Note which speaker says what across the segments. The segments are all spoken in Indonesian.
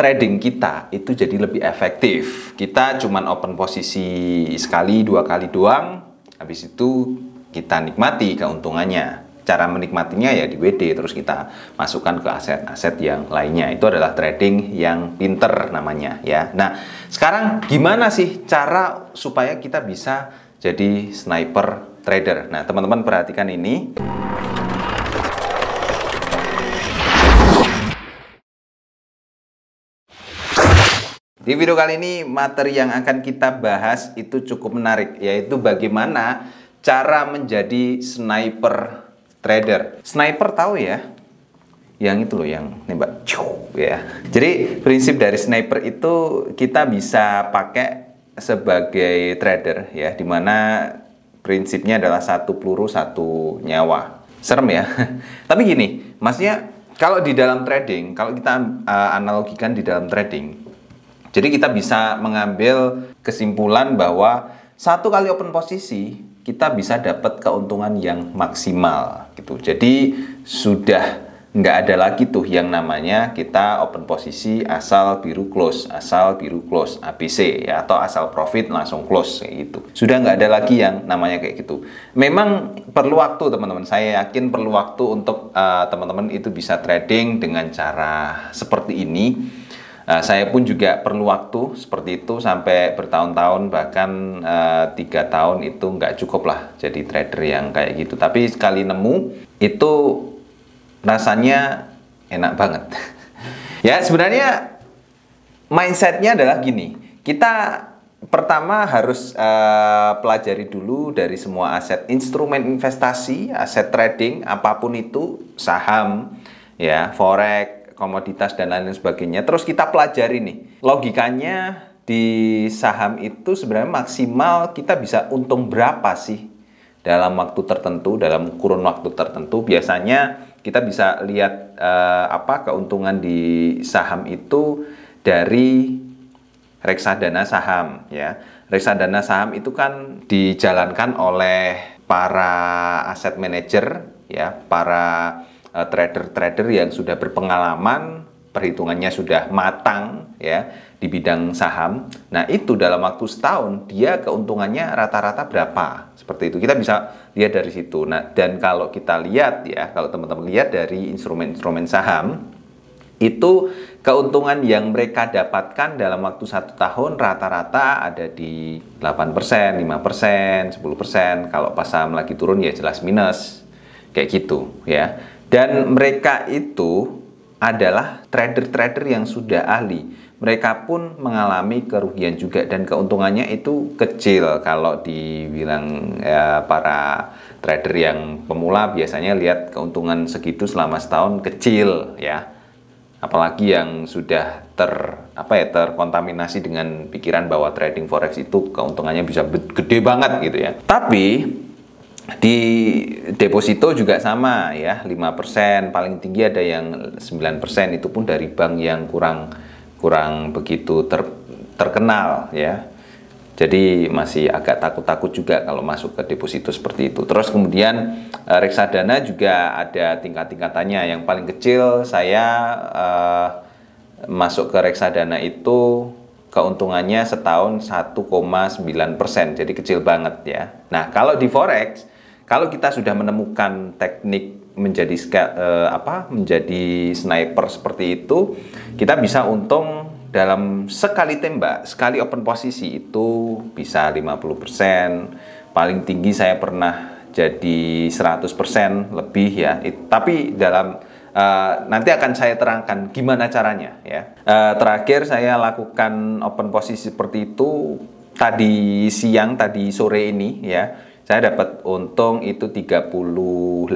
Speaker 1: trading kita itu jadi lebih efektif. Kita cuman open posisi sekali, 2 kali doang, habis itu kita nikmati keuntungannya. Cara menikmatinya ya di WD, terus kita masukkan ke aset-aset yang lainnya. Itu adalah trading yang pinter namanya ya. Nah, sekarang gimana sih cara supaya kita bisa jadi sniper trader? Nah, teman-teman perhatikan ini. Di video kali ini materi yang akan kita bahas itu cukup menarik, yaitu bagaimana cara menjadi sniper trader. Sniper tahu ya? Yang itu loh, yang nembak ya. Jadi prinsip dari sniper itu kita bisa pakai sebagai trader ya, dimana prinsipnya adalah satu peluru satu nyawa. Serem ya. Tapi gini, maksudnya kalau di dalam trading, kalau kita analogikan di dalam trading, jadi kita bisa mengambil kesimpulan bahwa satu kali open posisi kita bisa dapat keuntungan yang maksimal gitu. Jadi sudah nggak ada lagi tuh yang namanya kita open posisi asal biru close, ABC ya, atau asal profit langsung close kayak gitu. Sudah nggak ada lagi yang namanya kayak gitu. Memang perlu waktu teman-teman. Saya yakin perlu waktu untuk teman-teman itu bisa trading dengan cara seperti ini. Saya pun juga perlu waktu seperti itu sampai bertahun-tahun, bahkan 3 tahun itu nggak cukup lah jadi trader yang kayak gitu. Tapi sekali nemu itu rasanya enak banget. Ya sebenarnya mindsetnya adalah gini, kita pertama harus pelajari dulu dari semua aset instrumen investasi, aset trading apapun itu, saham, ya, forex, komoditas dan lain sebagainya. Terus kita pelajari nih, logikanya di saham itu sebenarnya maksimal kita bisa untung berapa sih dalam waktu tertentu, dalam kurun waktu tertentu. Biasanya kita bisa lihat keuntungan di saham itu dari reksadana saham ya. Reksadana saham itu kan dijalankan oleh para asset manager ya, para trader-trader yang sudah berpengalaman, perhitungannya sudah matang ya di bidang saham. Nah, itu dalam waktu setahun dia keuntungannya rata-rata berapa? Seperti itu. Kita bisa lihat dari situ. Nah, dan kalau kita lihat ya, kalau teman-teman lihat dari instrumen-instrumen saham, itu keuntungan yang mereka dapatkan dalam waktu 1 tahun rata-rata ada di 8%, 5%, 10%. Kalau pas saham lagi turun ya jelas minus. Kayak gitu ya. Dan mereka itu adalah trader-trader yang sudah ahli. Mereka pun mengalami kerugian juga dan keuntungannya itu kecil. Kalau dibilang ya, para trader yang pemula biasanya lihat keuntungan segitu selama setahun kecil ya. Apalagi yang sudah terkontaminasi dengan pikiran bahwa trading forex itu keuntungannya bisa gede banget gitu ya. Tapi di deposito juga sama ya, 5%, paling tinggi ada yang 9%, itu pun dari bank yang kurang begitu terkenal ya. Jadi masih agak takut-takut juga kalau masuk ke deposito seperti itu. Terus kemudian reksadana juga ada tingkat-tingkatannya. Yang paling kecil saya masuk ke reksadana itu keuntungannya setahun 1,9%, jadi kecil banget ya. Nah, kalau di forex, kalau kita sudah menemukan teknik menjadi sniper seperti itu, kita bisa untung dalam sekali tembak, sekali open posisi itu bisa 50%. Paling tinggi saya pernah jadi 100% lebih ya. Tapi dalam nanti akan saya terangkan gimana caranya ya. Terakhir saya lakukan open posisi seperti itu tadi siang, tadi sore ini ya. Saya dapat untung itu 38%.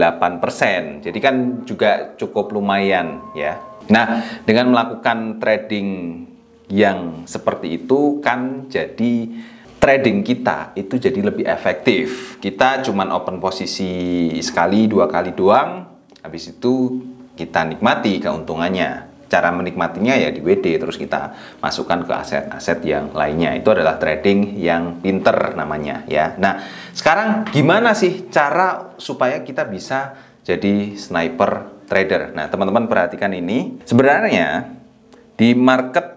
Speaker 1: Jadi kan juga cukup lumayan ya. Nah, dengan melakukan trading yang seperti itu kan jadi trading kita itu jadi lebih efektif. Kita cuman open posisi sekali, 2 kali doang. Habis itu kita nikmati keuntungannya. Cara menikmatinya ya di WD, terus kita masukkan ke aset-aset yang lainnya. Itu adalah trading yang pinter namanya ya. Nah, sekarang gimana sih cara supaya kita bisa jadi sniper trader? Nah, teman-teman perhatikan ini. Sebenarnya di market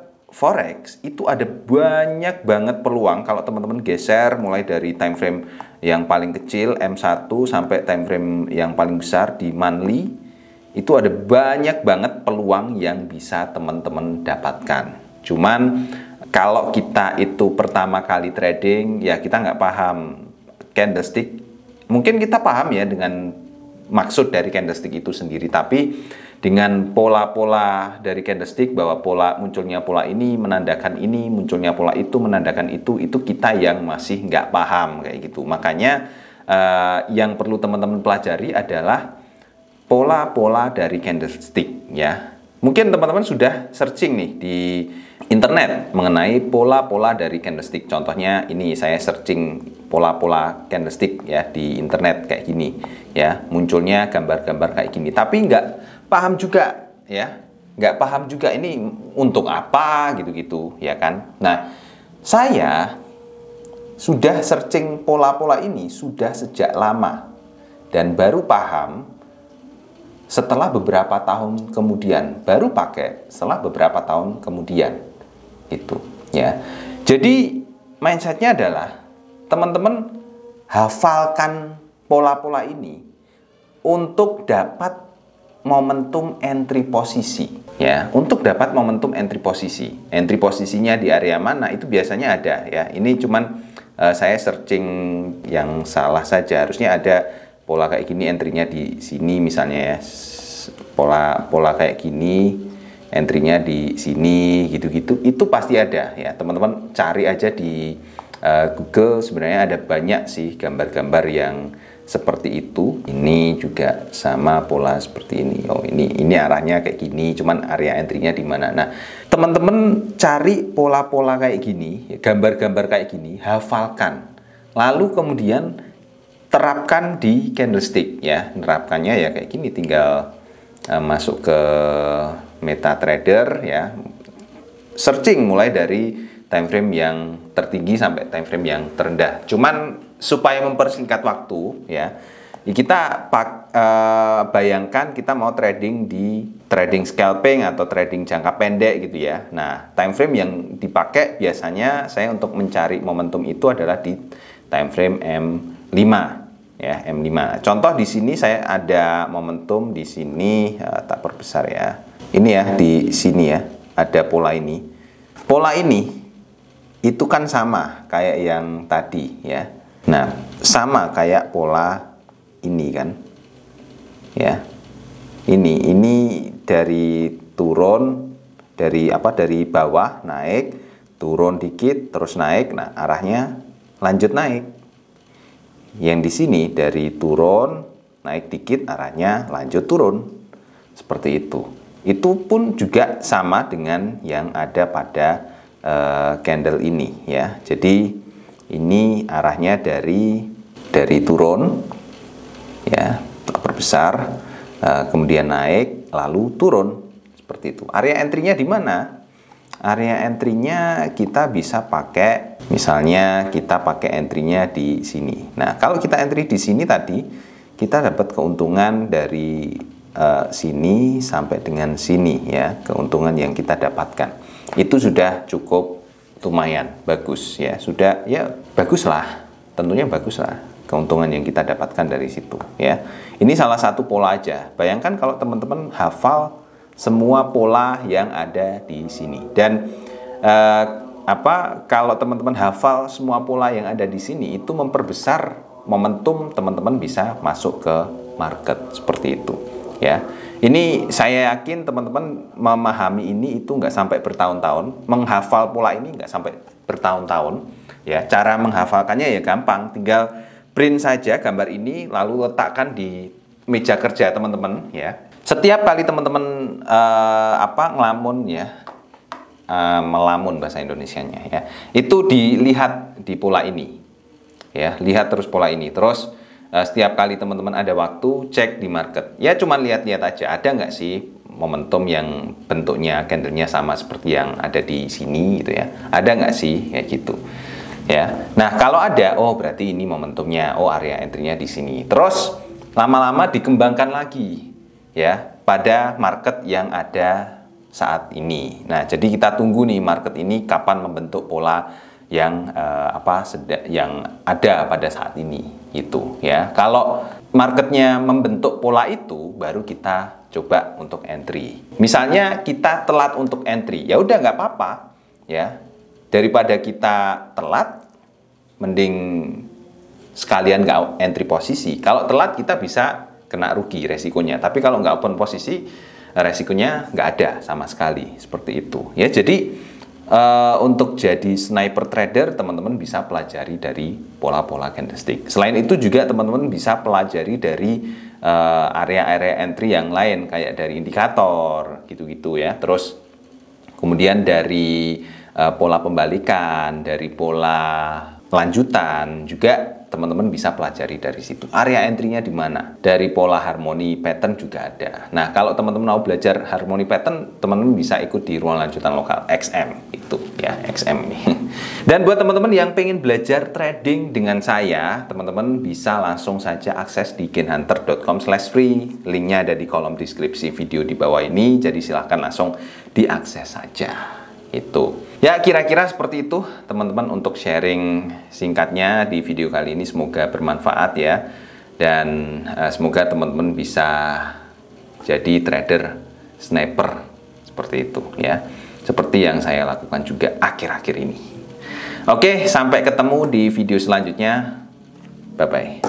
Speaker 1: forex itu ada banyak banget peluang kalau teman-teman geser mulai dari time frame yang paling kecil M1 sampai time frame yang paling besar di monthly. Itu ada banyak banget peluang yang bisa teman-teman dapatkan. Cuman kalau kita itu pertama kali trading, ya kita nggak paham candlestick. Mungkin kita paham ya dengan maksud dari candlestick itu sendiri, tapi dengan pola-pola dari candlestick, bahwa munculnya pola ini menandakan ini, munculnya pola itu menandakan itu kita yang masih nggak paham kayak gitu. Makanya yang perlu teman-teman pelajari adalah pola-pola dari candlestick ya. Mungkin teman-teman sudah searching nih di internet mengenai pola-pola dari candlestick. Contohnya ini saya searching pola-pola candlestick ya di internet kayak gini ya. Munculnya gambar-gambar kayak gini. Tapi nggak paham juga ya. Nggak paham juga ini untuk apa gitu-gitu ya kan. Nah, saya sudah searching pola-pola ini sudah sejak lama. Dan baru paham setelah beberapa tahun kemudian, baru pakai setelah beberapa tahun kemudian itu ya. Jadi mindsetnya adalah teman-teman hafalkan pola-pola ini untuk dapat momentum entry posisi ya. Untuk dapat momentum entry posisinya di area mana itu biasanya ada ya. Ini cuman saya searching yang salah saja. Harusnya ada pola kayak gini, entry-nya di sini misalnya ya. Pola kayak gini, entry-nya di sini gitu-gitu. Itu pasti ada ya. Teman-teman cari aja di Google, sebenarnya ada banyak sih gambar-gambar yang seperti itu. Ini juga sama pola seperti ini. Oh, ini arahnya kayak gini, cuman area entry-nya di mana. Nah, teman-teman cari pola-pola kayak gini, gambar-gambar kayak gini, hafalkan. Lalu kemudian terapkan di candlestick ya. Nerapkannya ya kayak gini, tinggal masuk ke MetaTrader ya. Searching mulai dari time frame yang tertinggi sampai time frame yang terendah. Cuman supaya mempersingkat waktu ya, kita bayangkan kita mau trading di trading scalping atau trading jangka pendek gitu ya. Nah, time frame yang dipakai biasanya saya untuk mencari momentum itu adalah di time frame M5 ya, M5. Contoh di sini saya ada momentum di sini, tak perbesar ya. Ini ya di sini ya, ada pola ini. Pola ini itu kan sama kayak yang tadi ya. Nah, sama kayak pola ini kan. Ya. Ini dari turun, dari bawah naik, turun dikit terus naik. Nah, arahnya lanjut naik. Yang di sini dari turun, naik dikit, arahnya lanjut turun. Seperti itu. Itu pun juga sama dengan yang ada pada candle ini ya. Jadi ini arahnya dari turun ya, perbesar, kemudian naik, lalu turun. Seperti itu. Area entry-nya di mana? Area entry-nya kita bisa pakai, misalnya kita pakai entry-nya di sini. Nah, kalau kita entry di sini tadi, kita dapat keuntungan dari sini sampai dengan sini ya, keuntungan yang kita dapatkan. Itu sudah cukup lumayan bagus ya, sudah ya bagus lah, tentunya bagus lah keuntungan yang kita dapatkan dari situ ya. Ini salah satu pola aja. Bayangkan kalau teman-teman hafal semua pola yang ada di sini, dan kalau teman-teman hafal semua pola yang ada di sini, itu memperbesar momentum teman-teman bisa masuk ke market seperti itu ya. Ini saya yakin teman-teman memahami ini itu nggak sampai bertahun-tahun, menghafal pola ini nggak sampai bertahun-tahun ya. Cara menghafalkannya ya gampang, tinggal print saja gambar ini lalu letakkan di meja kerja teman-teman ya. Setiap kali teman-teman ngelamun ya, melamun bahasa Indonesianya ya, itu dilihat di pola ini ya, lihat terus pola ini. Terus setiap kali teman-teman ada waktu, cek di market ya, cuman lihat-lihat aja ada nggak sih momentum yang bentuknya candlenya sama seperti yang ada di sini gitu ya, ada nggak sih kayak gitu ya. Nah, kalau ada, oh berarti ini momentumnya, oh area entry-nya di sini. Terus lama-lama dikembangkan lagi ya pada market yang ada saat ini. Nah, jadi kita tunggu nih market ini kapan membentuk pola yang yang ada pada saat ini itu ya. Kalau marketnya membentuk pola itu, baru kita coba untuk entry. Misalnya kita telat untuk entry, ya udah nggak apa-apa ya. Daripada kita telat, mending sekalian nggak entry posisi. Kalau telat kita bisa kena rugi resikonya. Tapi kalau nggak open posisi, resikonya nggak ada sama sekali. Seperti itu ya. Jadi untuk jadi sniper trader, teman-teman bisa pelajari dari pola-pola candlestick. Selain itu juga teman-teman bisa pelajari dari area-area entry yang lain, kayak dari indikator gitu-gitu ya. Terus kemudian dari pola pembalikan, dari pola lanjutan juga teman-teman bisa pelajari dari situ. Area entry-nya di mana? Dari pola harmoni pattern juga ada. Nah, kalau teman-teman mau belajar harmoni pattern, teman-teman bisa ikut di ruang lanjutan lokal XM itu ya, XM ini. Dan buat teman-teman yang pengen belajar trading dengan saya, teman-teman bisa langsung saja akses di gainhunter.com/free. Linknya ada di kolom deskripsi video di bawah ini. Jadi silahkan langsung diakses saja. Itu ya, kira-kira seperti itu teman-teman untuk sharing singkatnya di video kali ini. Semoga bermanfaat ya, dan semoga teman-teman bisa jadi trader sniper seperti itu ya, seperti yang saya lakukan juga akhir-akhir ini. Oke, sampai ketemu di video selanjutnya. Bye bye.